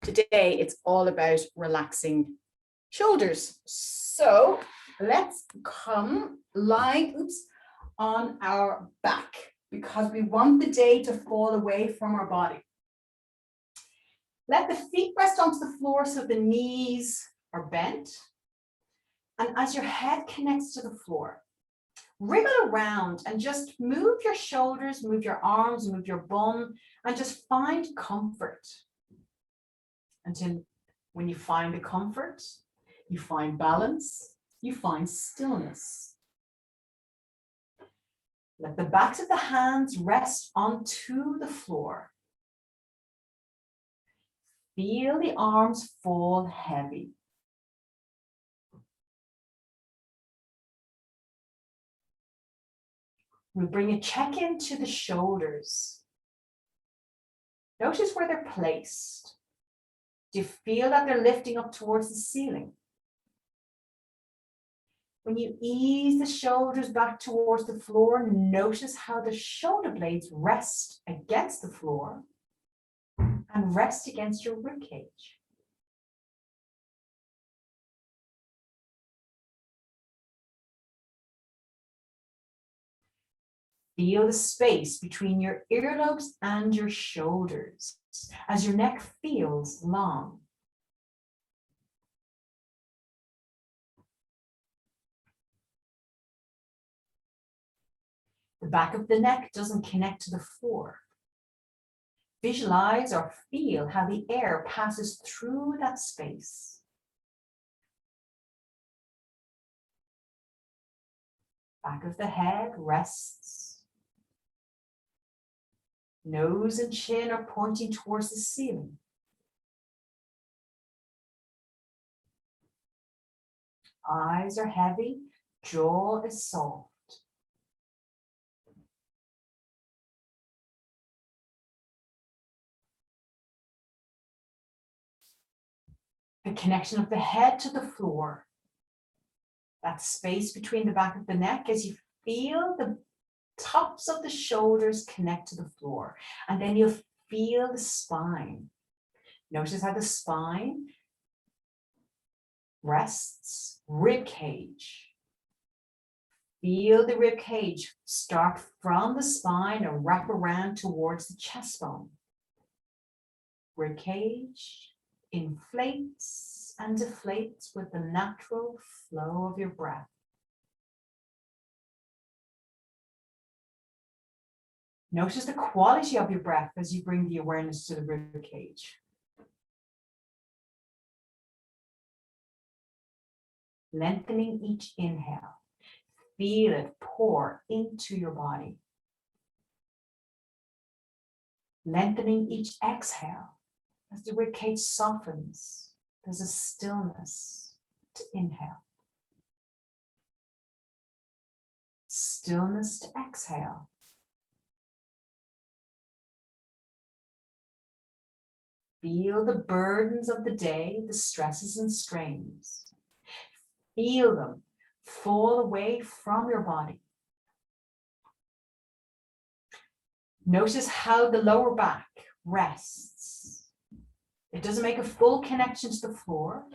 Today, it's all about relaxing shoulders. So let's come lie on our back because we want the day to fall away from our body. Let the feet rest onto the floor so the knees are bent. And as your head connects to the floor, wriggle around and just move your shoulders, move your arms, move your bum, and just find comfort. Until when you find the comfort, you find balance, you find stillness. Let the backs of the hands rest onto the floor. Feel the arms fall heavy. We'll bring a check into the shoulders. Notice where they're placed. Do you feel that they're lifting up towards the ceiling? When you ease the shoulders back towards the floor, notice how the shoulder blades rest against the floor and rest against your ribcage. Feel the space between your earlobes and your shoulders as your neck feels long. The back of the neck doesn't connect to the floor. Visualize or feel how the air passes through that space. Back of the head rests. Nose and chin are pointing towards the ceiling. Eyes are heavy, jaw is soft. The connection of the head to the floor. That space between the back of the neck as you feel the tops of the shoulders connect to the floor. And then you'll feel the spine. Notice how the spine rests, rib cage. Feel the rib cage start from the spine and wrap around towards the chest bone. Rib cage inflates and deflates with the natural flow of your breath. Notice the quality of your breath as you bring the awareness to the rib cage. Lengthening each inhale. Feel it pour into your body. Lengthening each exhale as the rib cage softens. There's a stillness to inhale. Stillness to exhale. Feel the burdens of the day, the stresses and strains. Feel them fall away from your body. Notice how the lower back rests. It doesn't make a full connection to the floor,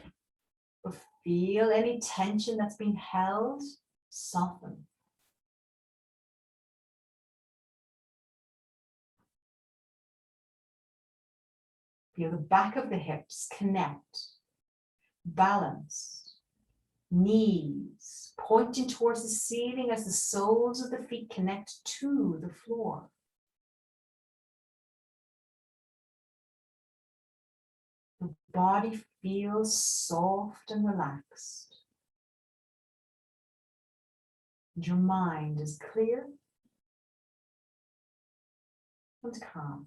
but feel any tension that's been held soften. Feel the back of the hips connect, balance, knees pointing towards the ceiling as the soles of the feet connect to the floor. The body feels soft and relaxed. And your mind is clear and calm.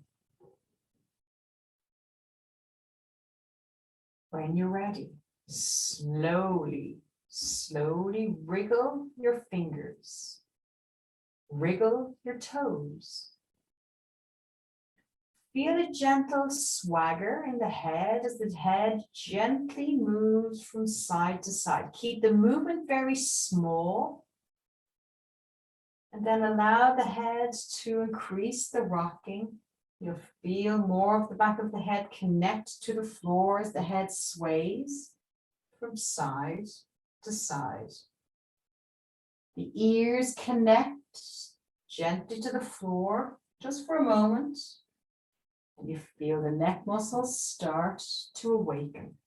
When you're ready, slowly wriggle your fingers. Wriggle your toes. Feel a gentle swagger in the head as the head gently moves from side to side. Keep the movement very small. And then allow the head to increase the rocking You'll feel more of the back of the head connect to the floor as the head sways from side to side. The ears connect gently to the floor just for a moment. And you feel the neck muscles start to awaken.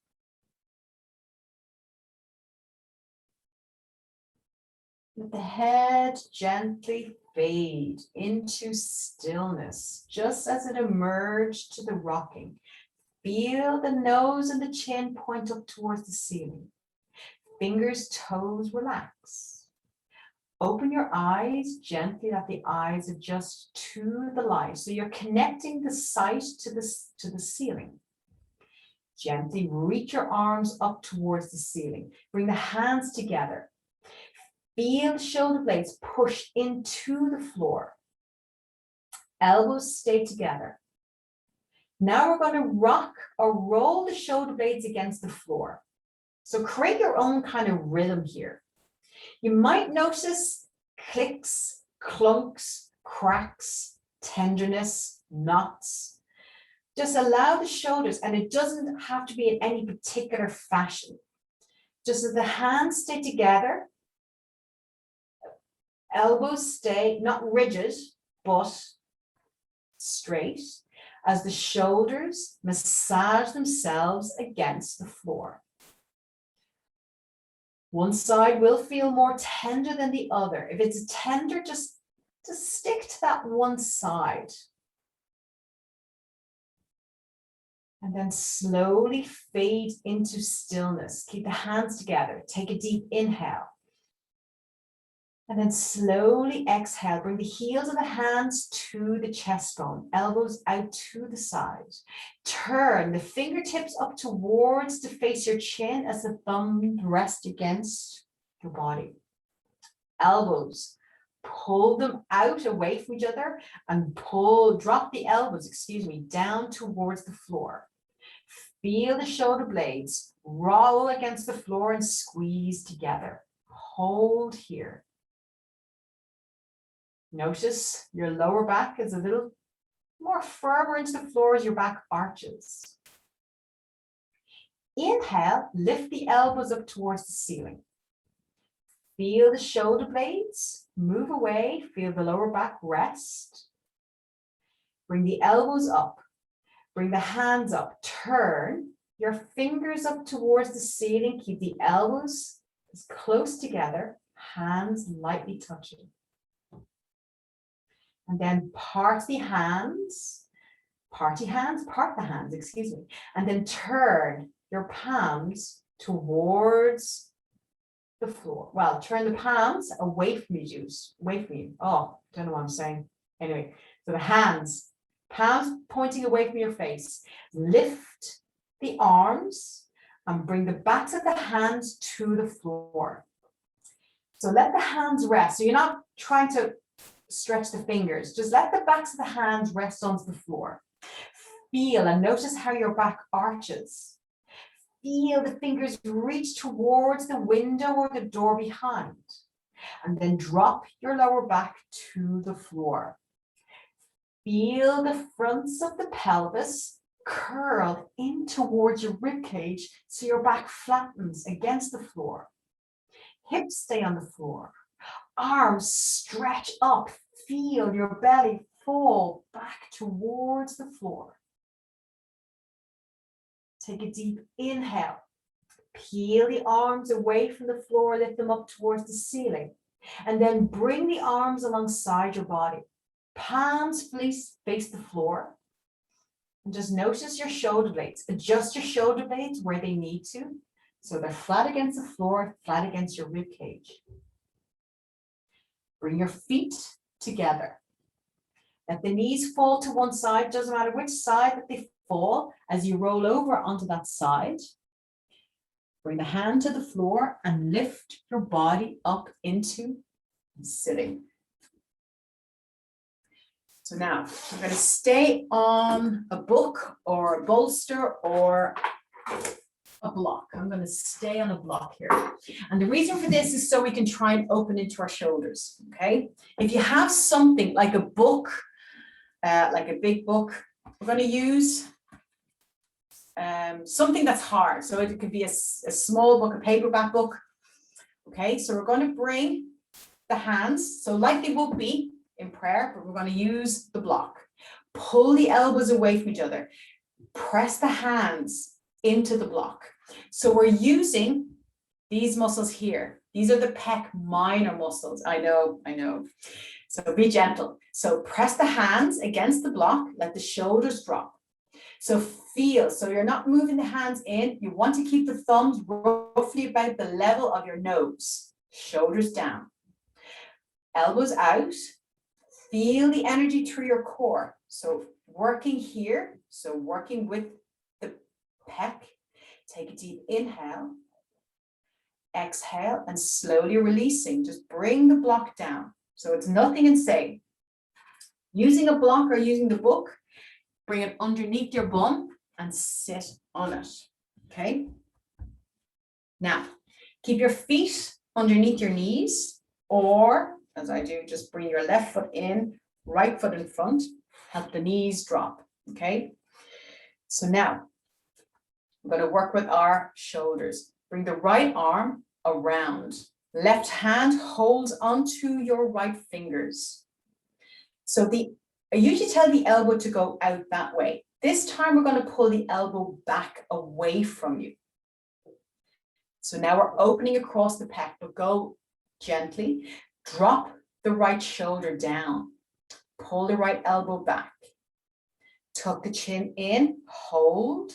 Let the head gently fade into stillness, just as it emerged to the rocking. Feel the nose and the chin point up towards the ceiling. Fingers, toes relax. Open your eyes gently, let the eyes adjust to the light. So you're connecting the sight to the ceiling. Gently reach your arms up towards the ceiling. Bring the hands together. Feel the shoulder blades push into the floor. Elbows stay together. Now we're going to rock or roll the shoulder blades against the floor. So create your own kind of rhythm here. You might notice clicks, clunks, cracks, tenderness, knots. Just allow the shoulders, and it doesn't have to be in any particular fashion. Just as the hands stay together, elbows stay not rigid, but straight, as the shoulders massage themselves against the floor. One side will feel more tender than the other. If it's tender, just stick to that one side. And then slowly fade into stillness. Keep the hands together. Take a deep inhale. And then slowly exhale. Bring the heels of the hands to the chest bone, elbows out to the side. Turn the fingertips up towards to face your chin as the thumbs rest against your body. Elbows, pull them out away from each other and drop the elbows, down towards the floor. Feel the shoulder blades roll against the floor and squeeze together. Hold here. Notice your lower back is a little more firmer into the floor as your back arches. Inhale, lift the elbows up towards the ceiling. Feel the shoulder blades move away. Feel the lower back rest. Bring the elbows up. Bring the hands up. Turn your fingers up towards the ceiling. Keep the elbows as close together, hands lightly touching. And then part the hands, and then turn your palms towards the floor. Well, turn the palms away from you. Oh, don't know what I'm saying. Anyway, so the hands, palms pointing away from your face. Lift the arms and bring the backs of the hands to the floor. So let the hands rest. So you're not trying to stretch the fingers. Just let the backs of the hands rest onto the floor. Feel and notice how your back arches. Feel the fingers reach towards the window or the door behind. And then drop your lower back to the floor. Feel the fronts of the pelvis curl in towards your rib cage so your back flattens against the floor. Hips stay on the floor. Arms stretch up. Feel your belly fall back towards the floor. Take a deep inhale. Peel the arms away from the floor, lift them up towards the ceiling. And then bring the arms alongside your body. Palms face the floor. And just notice your shoulder blades. Adjust your shoulder blades where they need to. So they're flat against the floor, flat against your rib cage. Bring your feet together. Let the knees fall to one side. Doesn't matter which side that they fall as you roll over onto that side. Bring the hand to the floor and lift your body up into sitting. So now I'm going to stay on a book or a bolster or a block. I'm going to stay on a block here. And the reason for this is so we can try and open into our shoulders, okay? If you have something like a book like a big book. We're going to use something that's hard. So it could be a small book, a paperback book. Okay, so we're going to bring the hands, so like they would be in prayer, but we're going to use the block. Pull the elbows away from each other. Press the hands into the block. So we're using these muscles here. These are the pec minor muscles. I know. So be gentle. So press the hands against the block, let the shoulders drop. So feel, so you're not moving the hands in. You want to keep the thumbs roughly about the level of your nose. Shoulders down. Elbows out. Feel the energy through your core. So working here, so working with the pec. Take a deep inhale. Exhale and slowly releasing. Just bring the block down. So it's nothing insane. Using a block or using the book, bring it underneath your bum and sit on it. Okay. Now, keep your feet underneath your knees, or as I do, just bring your left foot in, right foot in front, help the knees drop. Okay. So now, we're going to work with our shoulders. Bring the right arm around. Left hand holds onto your right fingers. So I usually tell the elbow to go out that way. This time we're going to pull the elbow back away from you. So now we're opening across the pec, but go gently. Drop the right shoulder down. Pull the right elbow back. Tuck the chin in, hold.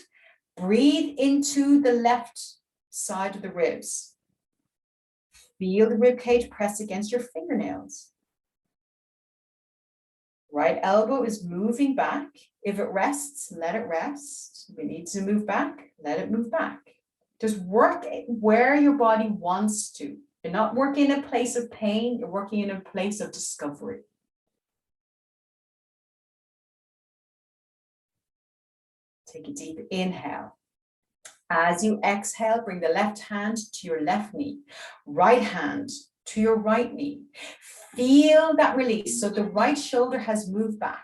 Breathe into the left side of the ribs. Feel the rib cage press against your fingernails. Right elbow is moving back. If it rests, let it rest. If it needs to move back, let it move back. Just work where your body wants to. You're not working in a place of pain, you're working in a place of discovery. Take a deep inhale. As you exhale, bring the left hand to your left knee, right hand to your right knee. Feel that release. So the right shoulder has moved back.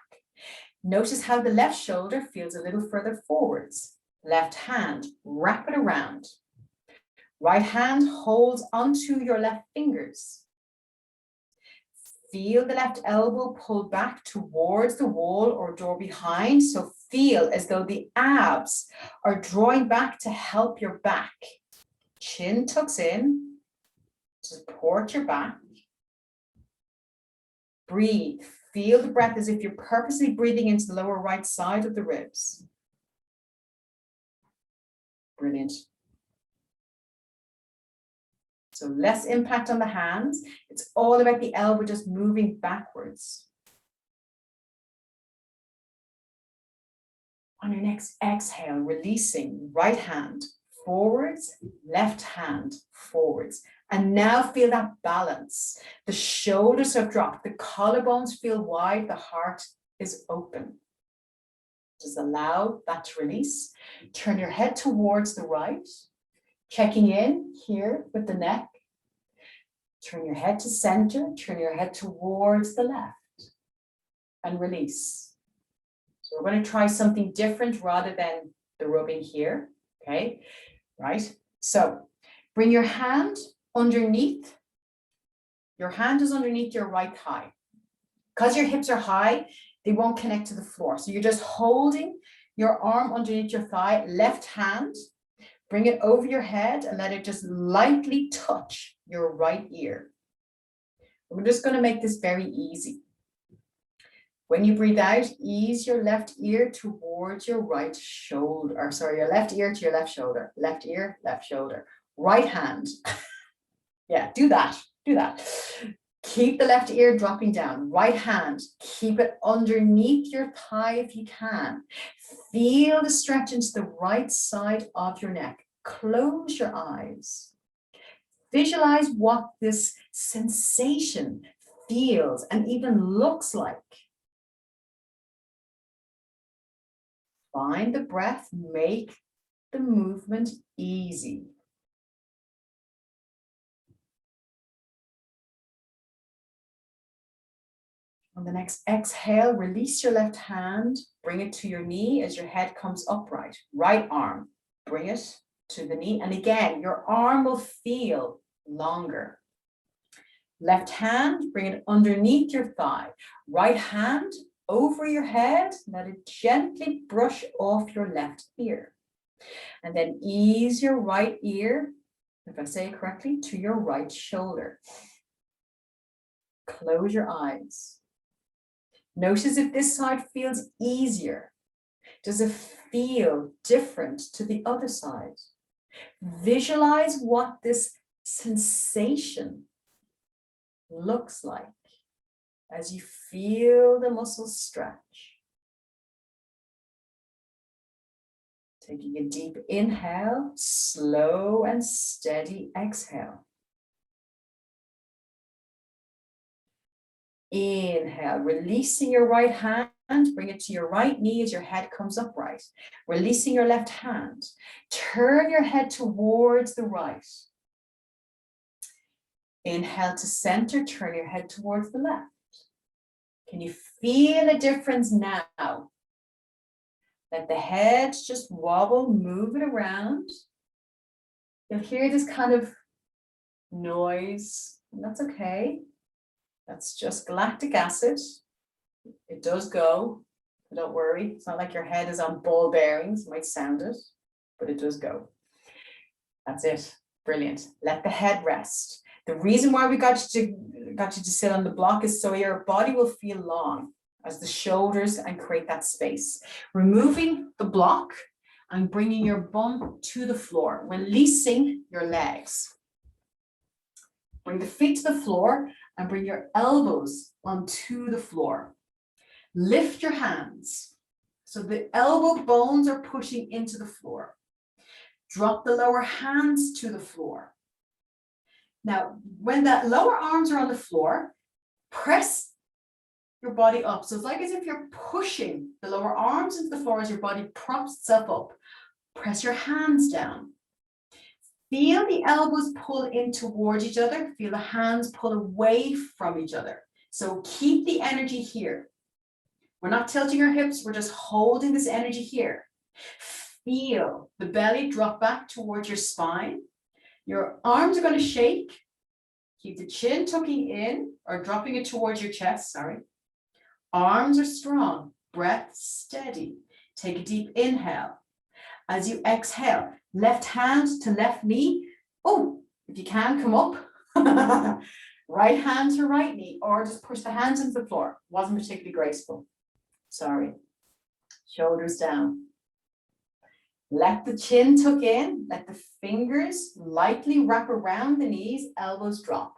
Notice how the left shoulder feels a little further forwards. Left hand, wrap it around. Right hand holds onto your left fingers. Feel the left elbow pulled back towards the wall or door behind. So feel as though the abs are drawing back to help your back. Chin tucks in, support your back. Breathe. Feel the breath as if you're purposely breathing into the lower right side of the ribs. Brilliant. So less impact on the hands. It's all about the elbow just moving backwards. On your next exhale, releasing right hand forwards, left hand forwards. And now feel that balance. The shoulders have dropped, the collarbones feel wide, the heart is open. Just allow that to release. Turn your head towards the right, checking in here with the neck. Turn your head to center, turn your head towards the left, and release. So we're going to try something different rather than the rubbing here, okay? Right? So bring your hand underneath. Your hand is underneath your right thigh. Because your hips are high, they won't connect to the floor. So you're just holding your arm underneath your thigh, left hand, bring it over your head and let it just lightly touch your right ear. We're just going to make this very easy. When you breathe out, ease your left ear towards your right shoulder, or sorry, your left ear to your left shoulder. Left ear, left shoulder. Right hand. Yeah, do that. Keep the left ear dropping down. Right hand, keep it underneath your thigh if you can. Feel the stretch into the right side of your neck. Close your eyes. Visualize what this sensation feels and even looks like. Find the breath, make the movement easy. On the next exhale, release your left hand, bring it to your knee as your head comes upright. Right arm, bring it to the knee. And again, your arm will feel longer. Left hand, bring it underneath your thigh. Right hand over your head, let it gently brush off your left ear. And then ease your right ear, if I say it correctly, to your right shoulder. Close your eyes. Notice if this side feels easier. Does it feel different to the other side? Visualize what this sensation looks like as you feel the muscles stretch. Taking a deep inhale, slow and steady exhale. Inhale, releasing your right hand, bring it to your right knee as your head comes upright. Releasing your left hand, turn your head towards the right. Inhale to center, turn your head towards the left. Can you feel a difference now? Let the head just wobble, move it around. You'll hear this kind of noise, and that's okay. That's just galactic acid. It does go, but don't worry. It's not like your head is on ball bearings. It might sound it, but it does go. That's it. Brilliant. Let the head rest. The reason why we got you to sit on the block is so your body will feel long as the shoulders and create that space. Removing the block and bringing your bum to the floor, releasing your legs. Bring the feet to the floor and bring your elbows onto the floor. Lift your hands. So the elbow bones are pushing into the floor. Drop the lower hands to the floor. Now, when the lower arms are on the floor, press your body up. So it's like as if you're pushing the lower arms into the floor as your body props itself up. Press your hands down. Feel the elbows pull in towards each other. Feel the hands pull away from each other. So keep the energy here. We're not tilting our hips. We're just holding this energy here. Feel the belly drop back towards your spine. Your arms are going to shake. Keep the chin tucking in or dropping it towards your chest, sorry. Arms are strong. Breath steady. Take a deep inhale. As you exhale, left hand to left knee. Oh, if you can, come up. Right hand to right knee, or just push the hands into the floor. Wasn't particularly graceful. Sorry. Shoulders down. Let the chin tuck in. Let the fingers lightly wrap around the knees. Elbows drop.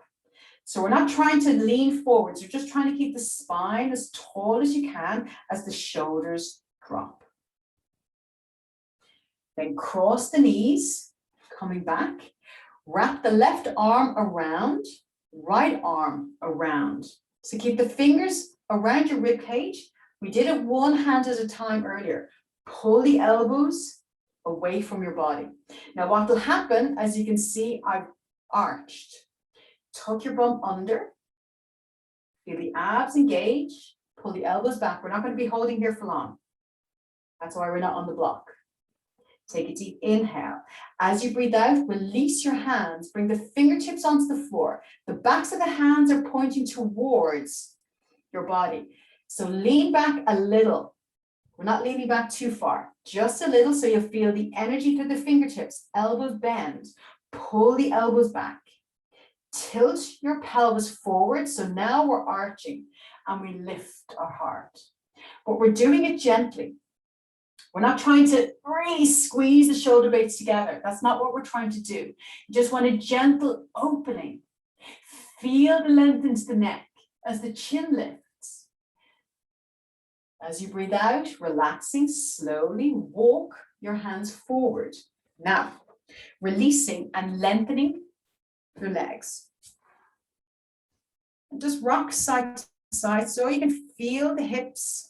So we're not trying to lean forwards. You're just trying to keep the spine as tall as you can as the shoulders drop. Then cross the knees, coming back. Wrap the left arm around, right arm around. So keep the fingers around your rib cage. We did it one hand at a time earlier. Pull the elbows away from your body. Now what will happen, as you can see, I've arched. Tuck your bum under. Feel the abs engage. Pull the elbows back. We're not going to be holding here for long. That's why we're not on the block. Take a deep inhale. As you breathe out, release your hands. Bring the fingertips onto the floor. The backs of the hands are pointing towards your body. So lean back a little. We're not leaning back too far. Just a little so you'll feel the energy through the fingertips. Elbows bend. Pull the elbows back. Tilt your pelvis forward. So now we're arching and we lift our heart. But we're doing it gently. We're not trying to really squeeze the shoulder blades together. That's not what we're trying to do. You just want a gentle opening. Feel the length into the neck as the chin lifts. As you breathe out, relaxing, slowly walk your hands forward. Now, releasing and lengthening your legs. And just rock side to side so you can feel the hips.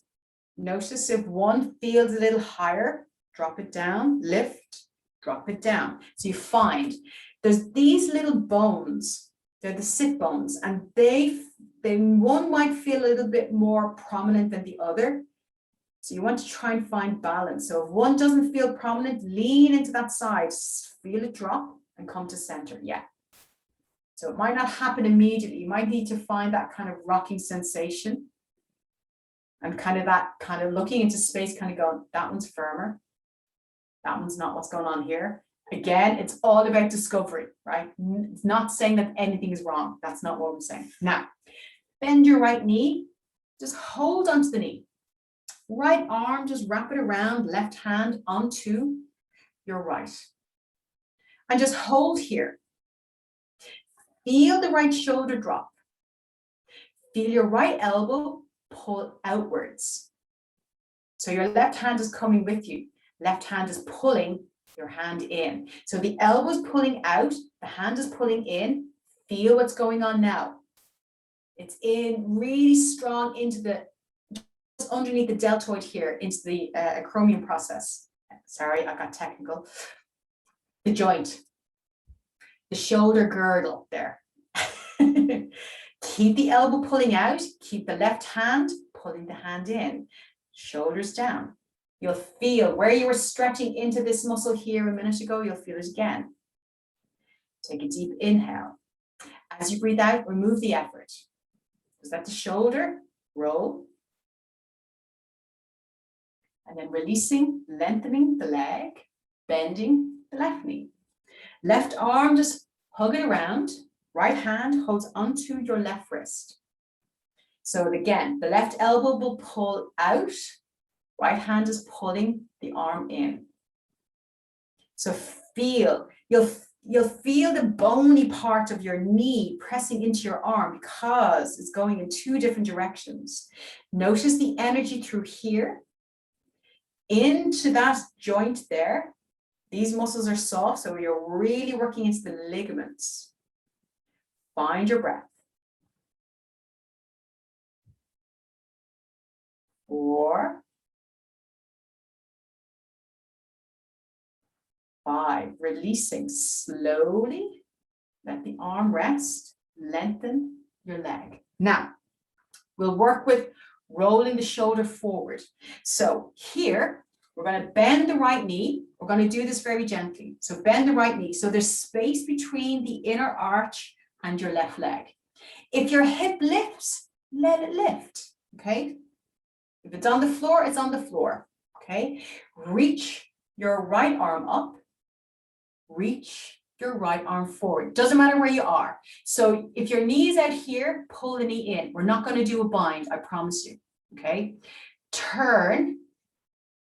Notice if one feels a little higher, drop it down, lift, drop it down. So you find there's these little bones, they're the sit bones, and they then one might feel a little bit more prominent than the other. So you want to try and find balance. So if one doesn't feel prominent, lean into that side, feel it drop and come to center. Yeah. So it might not happen immediately. You might need to find that kind of rocking sensation and kind of that kind of looking into space, kind of going, that one's firmer. That one's not what's going on here. Again, it's all about discovery, right? It's not saying that anything is wrong. That's not what I'm saying. Now, bend your right knee. Just hold onto the knee. Right arm, just wrap it around, left hand onto your right. And just hold here. Feel the right shoulder drop. Feel your right elbow pull outwards. So your left hand is coming with you. Left hand is pulling your hand in. So the elbow is pulling out, the hand is pulling in. Feel what's going on now. It's in really strong into the, just underneath the deltoid here, into the acromion process. Sorry, I got technical. The joint, the shoulder girdle there. Keep the elbow pulling out, keep the left hand pulling the hand in, shoulders down. You'll feel where you were stretching into this muscle here a minute ago, you'll feel it again. Take a deep inhale. As you breathe out, remove the effort. Just let the shoulder roll. And then releasing, lengthening the leg, bending the left knee. Left arm, just hug it around. Right hand holds onto your left wrist. So again, the left elbow will pull out. Right hand is pulling the arm in. So feel, you'll feel the bony part of your knee pressing into your arm because it's going in two different directions. Notice the energy through here, into that joint there. These muscles are soft, so you're really working into the ligaments. Find your breath. 4, 5, releasing slowly. Let the arm rest, lengthen your leg. Now, we'll work with rolling the shoulder forward. So here, we're going to bend the right knee. We're going to do this very gently. So bend the right knee. So there's space between the inner arch and your left leg. If your hip lifts, let it lift, okay? If it's on the floor, it's on the floor, okay? Reach your right arm up. Reach your right arm forward. Doesn't matter where you are. So if your knee is out here, pull the knee in. We're not going to do a bind, I promise you, okay? Turn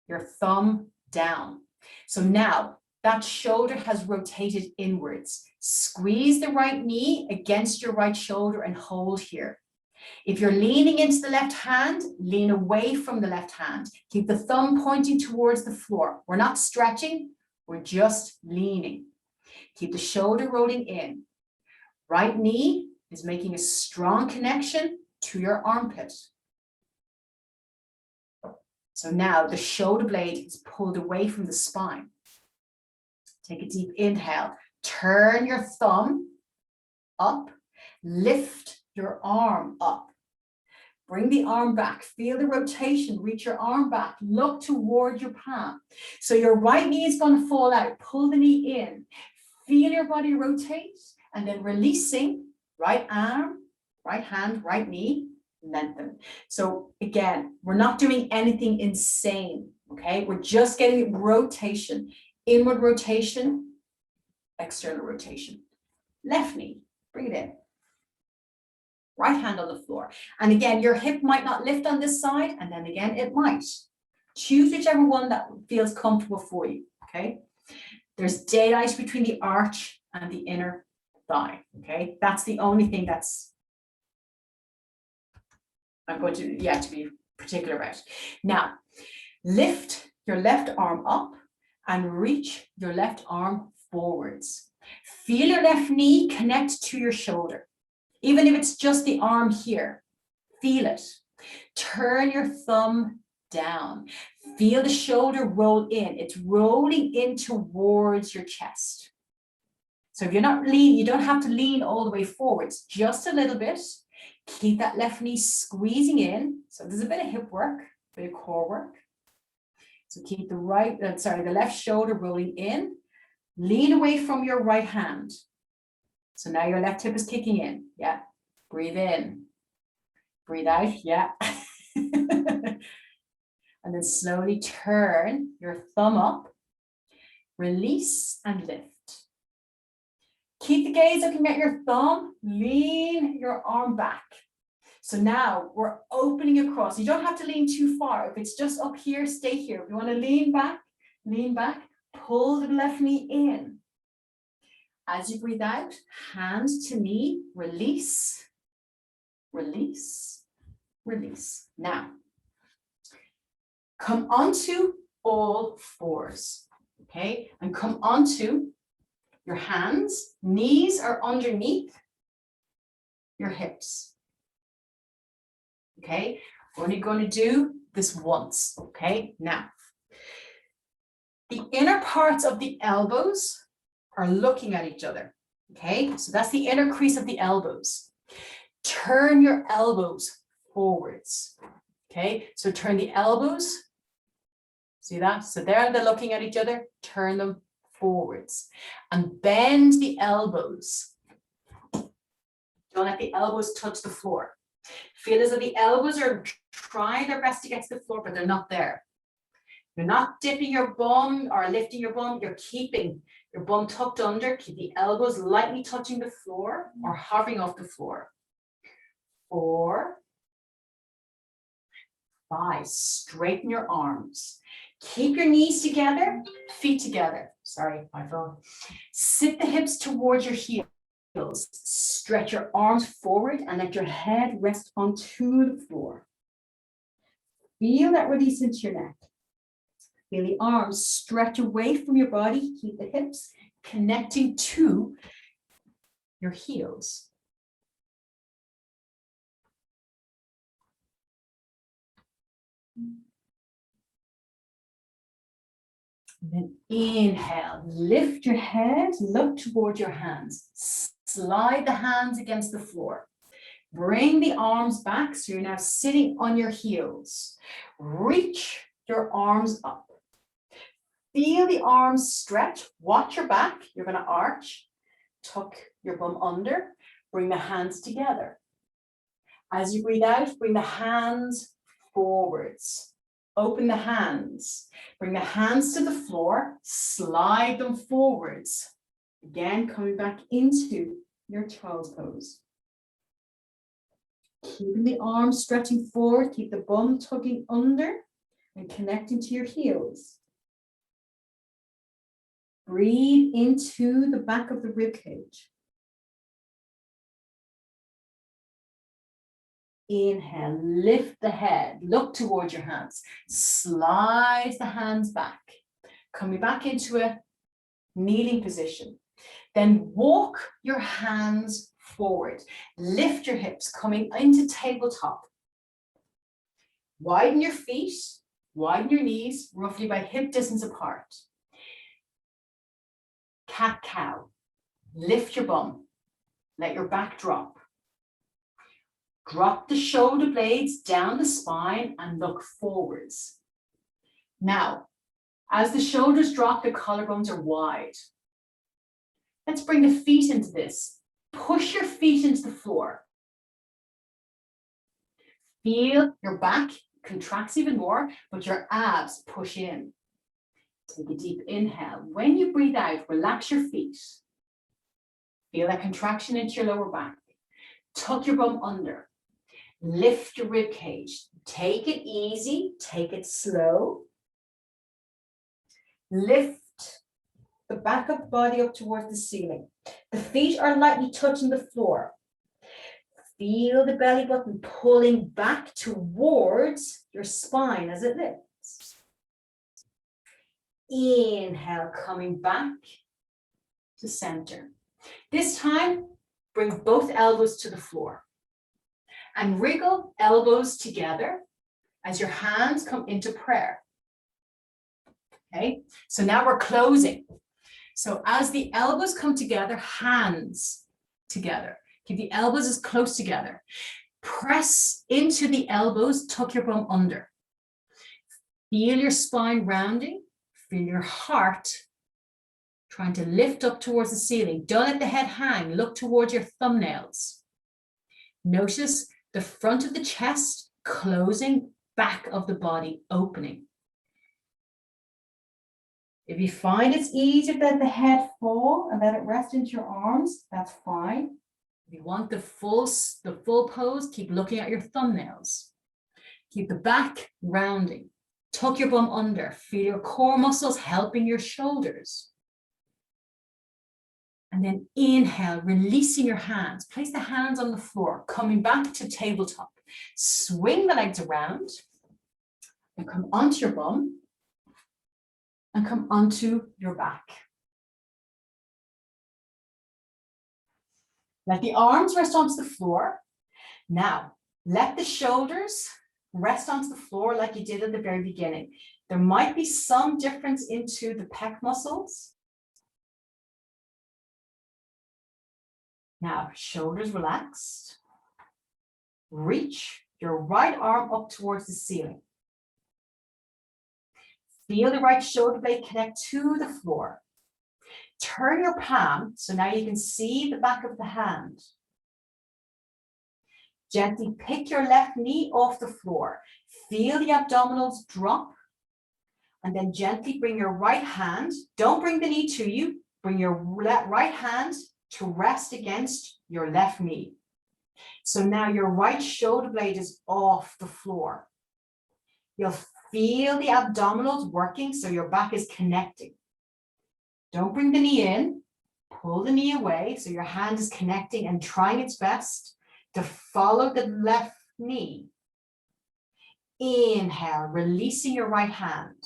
your thumb down. So now that shoulder has rotated inwards. Squeeze the right knee against your right shoulder and hold here. If you're leaning into the left hand, lean away from the left hand. Keep the thumb pointing towards the floor. We're not stretching, we're just leaning. Keep the shoulder rolling in. Right knee is making a strong connection to your armpit. So now the shoulder blade is pulled away from the spine. Take a deep inhale. Turn your thumb up. Lift your arm up. Bring the arm back. Feel the rotation. Reach your arm back. Look toward your palm. So your right knee is going to fall out. Pull the knee in. Feel your body rotate. And then releasing, right arm, right hand, right knee, lengthen. So again, we're not doing anything insane, okay? We're just getting rotation. Inward rotation, external rotation. Left knee, bring it in. Right hand on the floor. And again, your hip might not lift on this side, and then again, it might. Choose whichever one that feels comfortable for you, okay? There's daylight between the arch and the inner thigh, okay? That's the only thing that's, I'm going to, to be particular about. Now, lift your left arm up and reach your left arm forwards. Feel your left knee connect to your shoulder. Even if it's just the arm here, feel it. Turn your thumb down. Feel the shoulder roll in. It's rolling in towards your chest. So if you're not lean, you don't have to lean all the way forwards, just a little bit. Keep that left knee squeezing in. So there's a bit of hip work, a bit of core work. So keep the left shoulder rolling in. Lean away from your right hand. So now your left hip is kicking in. Yeah. Breathe in. Breathe out. Yeah. And then slowly turn your thumb up. Release and lift. Keep the gaze looking at your thumb. Lean your arm back. So now we're opening across. You don't have to lean too far. If it's just up here, stay here. If you want to lean back, pull the left knee in. As you breathe out, hand to knee, release, release, release. Now, come onto all fours, okay? And come onto your hands. Knees are underneath your hips, okay? We're only going to do this once, okay? Now, the inner parts of the elbows are looking at each other, okay? So that's the inner crease of the elbows. Turn your elbows forwards, okay? So turn the elbows, see that? So they're looking at each other, turn them forwards. And bend the elbows. Don't let the elbows touch the floor. Feel as though the elbows are trying their best to get to the floor, but they're not there. You're not dipping your bum or lifting your bum, you're keeping your bum tucked under, keep the elbows lightly touching the floor or hovering off the floor. 4, 5, straighten your arms. Keep your knees together, feet together. Sorry, my phone. Sit the hips towards your heels. Stretch your arms forward and let your head rest onto the floor. Feel that release into your neck. Feel the arms stretch away from your body. Keep the hips connecting to your heels. And then inhale, lift your head, look toward your hands. Slide the hands against the floor. Bring the arms back so you're now sitting on your heels. Reach your arms up. Feel the arms stretch. Watch your back. You're going to arch. Tuck your bum under. Bring the hands together. As you breathe out, bring the hands forwards. Open the hands. Bring the hands to the floor. Slide them forwards. Again, coming back into your child's pose. Keeping the arms stretching forward. Keep the bum tugging under and connecting to your heels. Breathe into the back of the rib cage. Inhale, lift the head, look towards your hands. Slide the hands back. Coming back into a kneeling position. Then walk your hands forward. Lift your hips, coming into tabletop. Widen your feet, widen your knees, roughly by hip distance apart. Cat-cow. Lift your bum. Let your back drop. Drop the shoulder blades down the spine and look forwards. Now, as the shoulders drop, the collarbones are wide. Let's bring the feet into this. Push your feet into the floor. Feel your back contracts even more, but your abs push in. Take a deep inhale. When you breathe out, relax your feet. Feel that contraction into your lower back. Tuck your bum under. Lift your rib cage. Take it easy. Take it slow. Lift the back of the body up towards the ceiling. The feet are lightly touching the floor. Feel the belly button pulling back towards your spine as it lifts. Inhale, coming back to center. This time, bring both elbows to the floor and wriggle elbows together as your hands come into prayer. Okay, so now we're closing. So as the elbows come together, hands together. Keep the elbows as close together. Press into the elbows, tuck your bum under. Feel your spine rounding, feel your heart trying to lift up towards the ceiling. Don't let the head hang, look towards your thumbnails. Notice the front of the chest closing, back of the body opening. If you find it's easier to let the head fall and let it rest into your arms, that's fine. If you want the full pose, keep looking at your thumbnails. Keep the back rounding. Tuck your bum under. Feel your core muscles helping your shoulders. And then inhale, releasing your hands. Place the hands on the floor, coming back to tabletop. Swing the legs around and come onto your bum and come onto your back. Let the arms rest onto the floor. Now, let the shoulders rest onto the floor like you did at the very beginning. There might be some difference into the pec muscles. Now, shoulders relaxed. Reach your right arm up towards the ceiling. Feel the right shoulder blade connect to the floor. Turn your palm, so now you can see the back of the hand. Gently pick your left knee off the floor. Feel the abdominals drop. And then gently bring your right hand. Don't bring the knee to you. Bring your right hand to rest against your left knee. So now your right shoulder blade is off the floor. You'll feel the abdominals working, so your back is connecting. Don't bring the knee in. Pull the knee away, so your hand is connecting and trying its best to follow the left knee. Inhale, releasing your right hand.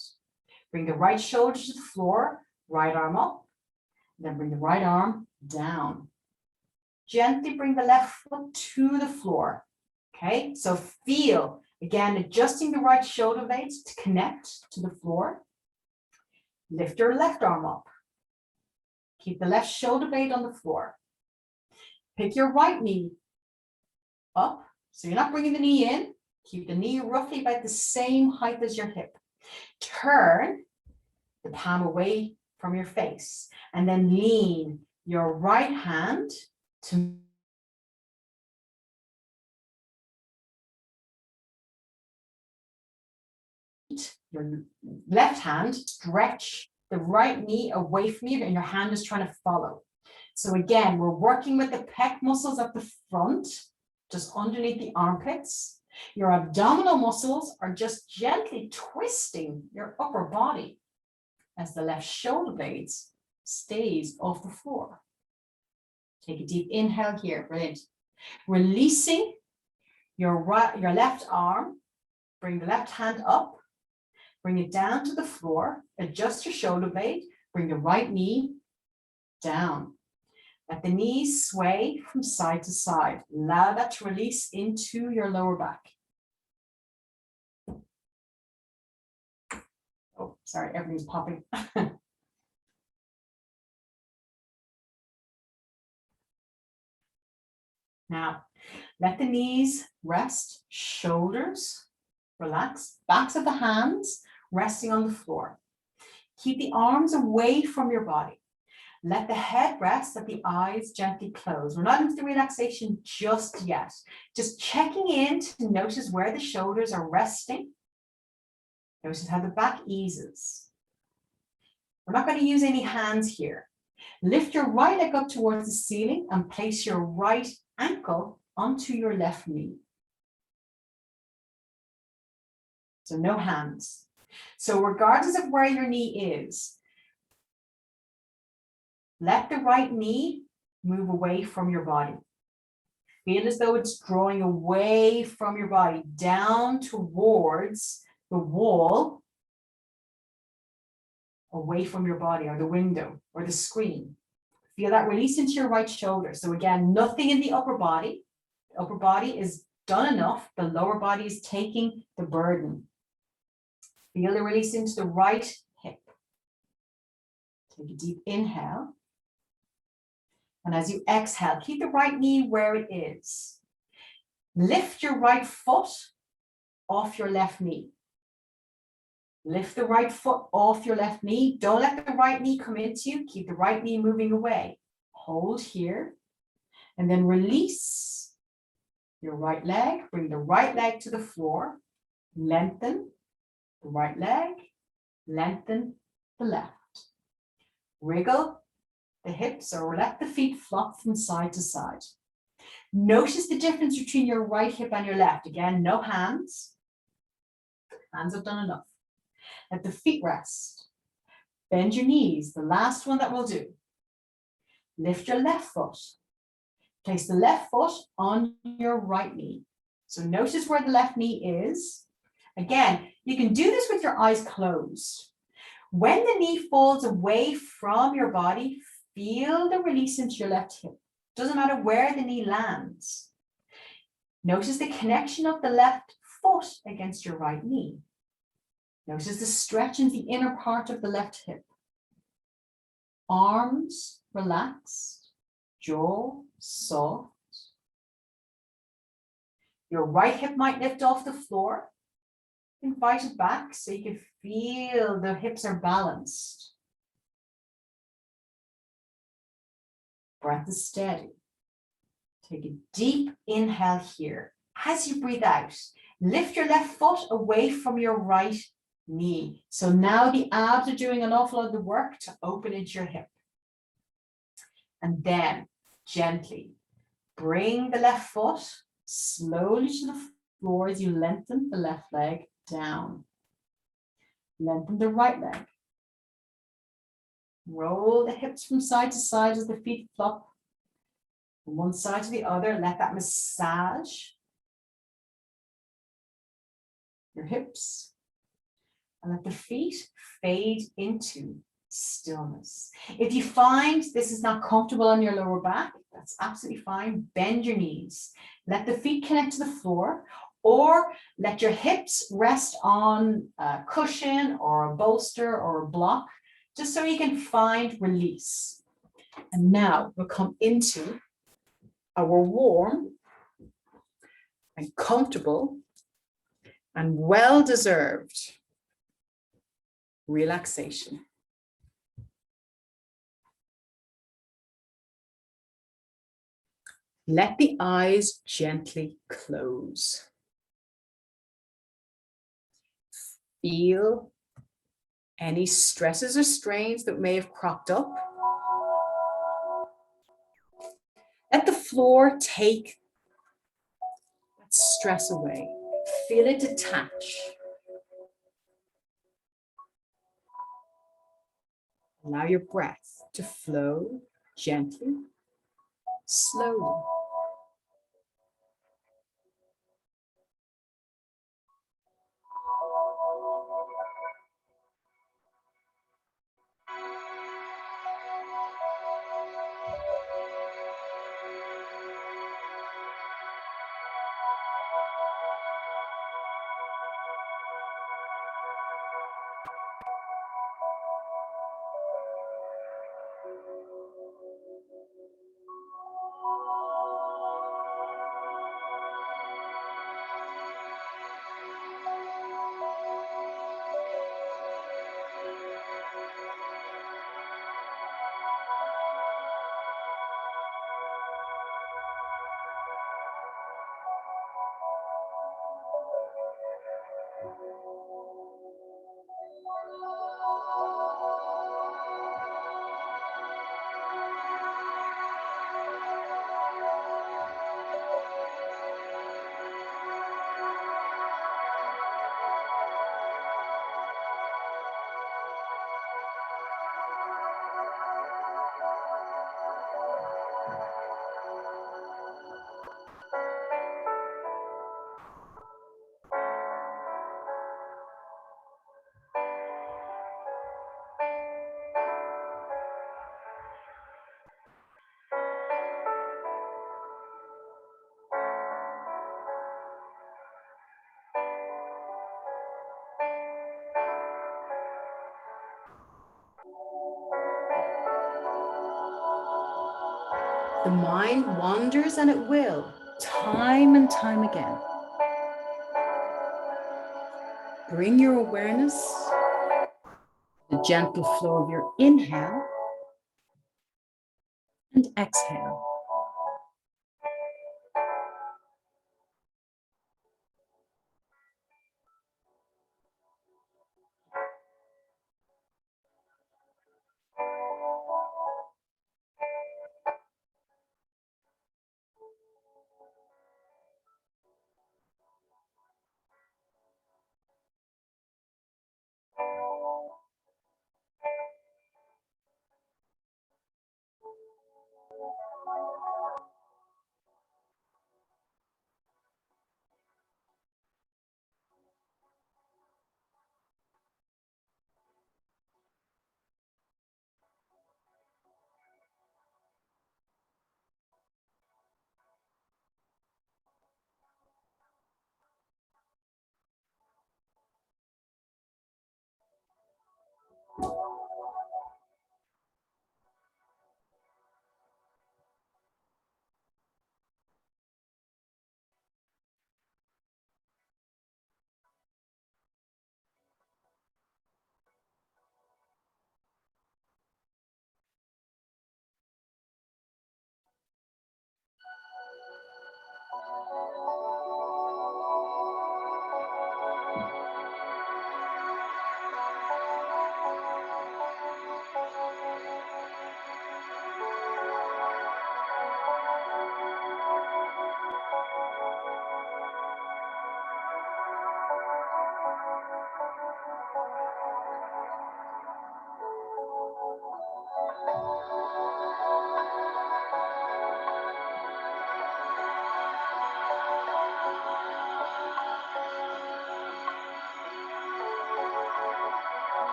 Bring the right shoulder to the floor, right arm up, then bring the right arm down. Gently bring the left foot to the floor. Okay, so feel, again, adjusting the right shoulder blades to connect to the floor. Lift your left arm up. Keep the left shoulder blade on the floor. Pick your right knee up. So you're not bringing the knee in. Keep the knee roughly about the same height as your hip. Turn the palm away from your face and then lean your right hand to your left hand, stretch the right knee away from you and your hand is trying to follow. So again, we're working with the pec muscles at the front, just underneath the armpits. Your abdominal muscles are just gently twisting your upper body as the left shoulder blades stays off the floor. Take a deep inhale here, brilliant. Releasing your left arm, bring the left hand up, bring it down to the floor, adjust your shoulder blade, bring the right knee down. Let the knees sway from side to side. Allow that to release into your lower back. Oh, sorry, everything's popping. Now, let the knees rest, shoulders relax, backs of the hands resting on the floor. Keep the arms away from your body. Let the head rest, let the eyes gently close. We're not into the relaxation just yet. Just checking in to notice where the shoulders are resting. Notice how the back eases. We're not going to use any hands here. Lift your right leg up towards the ceiling and place your right ankle onto your left knee. So no hands. So regardless of where your knee is, let the right knee move away from your body. Feel as though it's drawing away from your body, down towards the wall, away from your body, or the window, or the screen. Feel that release into your right shoulder. So again, nothing in the upper body. The upper body is done enough. The lower body is taking the burden. Feel the release into the right hip. Take a deep inhale. And as you exhale, keep the right knee where it is. Lift your right foot off your left knee. Lift the right foot off your left knee. Don't let the right knee come into you. Keep the right knee moving away. Hold here. And then release your right leg. Bring the right leg to the floor. Lengthen the right leg. Lengthen the left. Wriggle the hips or let the feet flop from side to side. Notice the difference between your right hip and your left. Again, no hands. Hands have done enough. Let the feet rest. Bend your knees, the last one that we'll do. Lift your left foot. Place the left foot on your right knee. So notice where the left knee is. Again, you can do this with your eyes closed. When the knee falls away from your body, feel the release into your left hip. Doesn't matter where the knee lands. Notice the connection of the left foot against your right knee. Notice the stretch in the inner part of the left hip. Arms relaxed, jaw soft. Your right hip might lift off the floor. Invite it back so you can feel the hips are balanced. Breath is steady. Take a deep inhale here. As you breathe out, lift your left foot away from your right knee. So now the abs are doing an awful lot of the work to open into your hip. And then gently bring the left foot slowly to the floor as you lengthen the left leg down. Lengthen the right leg. Roll the hips from side to side as the feet flop from one side to the other. Let that massage your hips. And let the feet fade into stillness. If you find this is not comfortable on your lower back, that's absolutely fine. Bend your knees. Let the feet connect to the floor, or let your hips rest on a cushion or a bolster or a block, just so you can find release. And now we'll come into our warm and comfortable and well-deserved relaxation. Let the eyes gently close. Feel any stresses or strains that may have cropped up. Let the floor take that stress away. Feel it detach. Allow your breath to flow gently, slowly. The mind wanders, and it will. time and time again. Bring your awareness to the gentle flow of your inhale and exhale.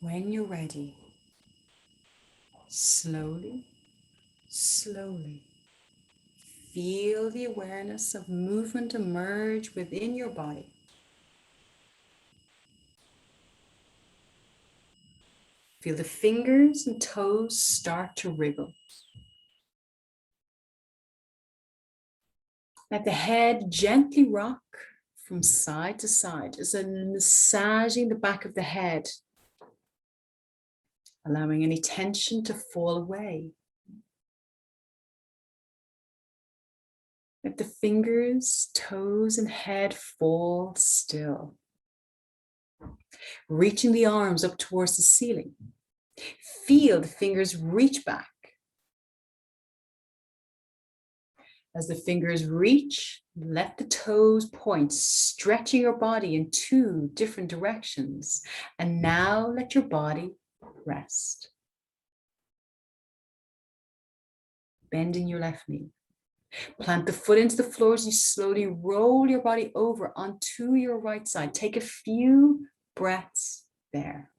When you're ready, slowly, slowly, feel the awareness of movement emerge within your body. Feel the fingers and toes start to wriggle. Let the head gently rock from side to side as I'm massaging the back of the head, allowing any tension to fall away. Let the fingers, toes, and head fall still. Reaching the arms up towards the ceiling. Feel the fingers reach back. As the fingers reach, let the toes point, stretching your body in two different directions. And now let your body rest. Bending your left knee. Plant the foot into the floor as you slowly roll your body over onto your right side. Take a few breaths there.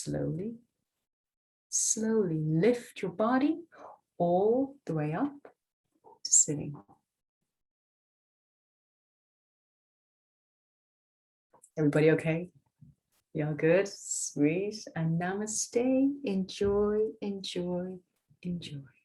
slowly, slowly lift your body all the way up to sitting. Everybody okay? Y'all good? Sweet. And namaste. Enjoy, enjoy, enjoy.